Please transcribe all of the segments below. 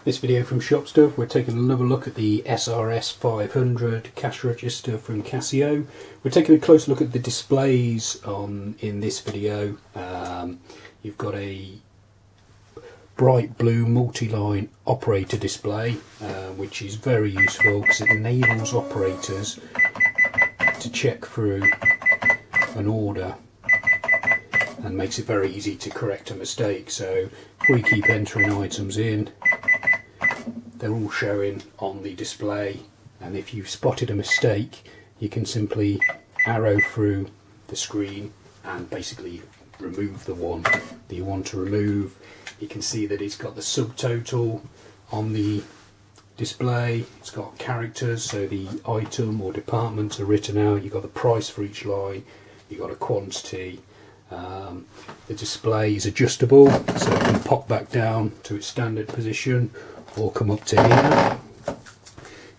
This video from Shop Stuff, we're taking another look at the SRS500 cash register from Casio. We're taking a close look at the displays in this video. You've got a bright blue multi-line operator display, which is very useful because it enables operators to check through an order and makes it very easy to correct a mistake. So we keep entering items in, they're all showing on the display, and if you've spotted a mistake you can simply arrow through the screen and basically remove the one that you want to remove. You can see that it's got the subtotal on the display, it's got characters, so the item or department are written out, you've got the price for each line, you've got a quantity. The display is adjustable, so it can pop back down to its standard position or come up to here.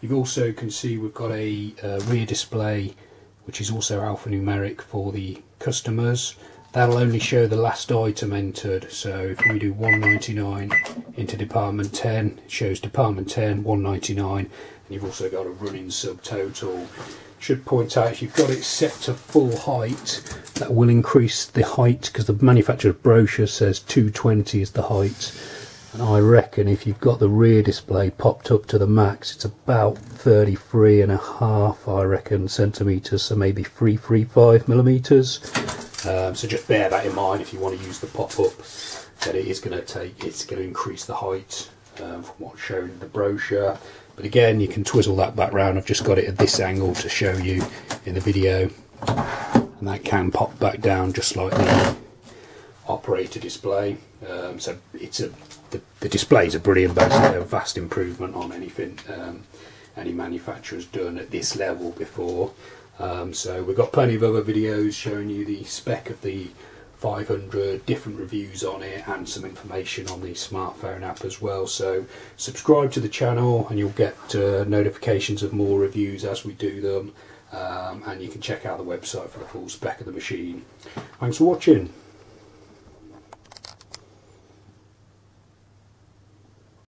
You also can see we've got a rear display which is also alphanumeric for the customers. That'll only show the last item entered, so if we do 199 into department 10, it shows department 10 199, and you've also got a running subtotal. Should point out, if you've got it set to full height, that will increase the height because the manufacturer's brochure says 220 is the height, and I reckon if you've got the rear display popped up to the max, it's about 33.5, I reckon, centimetres, so maybe 335 millimetres. So just bear that in mind if you want to use the pop-up, that it's going to increase the height from what's shown in the brochure. But again, you can twizzle that back round. I've just got it at this angle to show you in the video, and that can pop back down just like the operator display. So the displays are brilliant, basically a vast improvement on anything any manufacturer's done at this level before. So we've got plenty of other videos showing you the spec of the 500, different reviews on it, and some information on the smartphone app as well. So subscribe to the channel and you'll get notifications of more reviews as we do them, and you can check out the website for the full spec of the machine. Thanks for watching.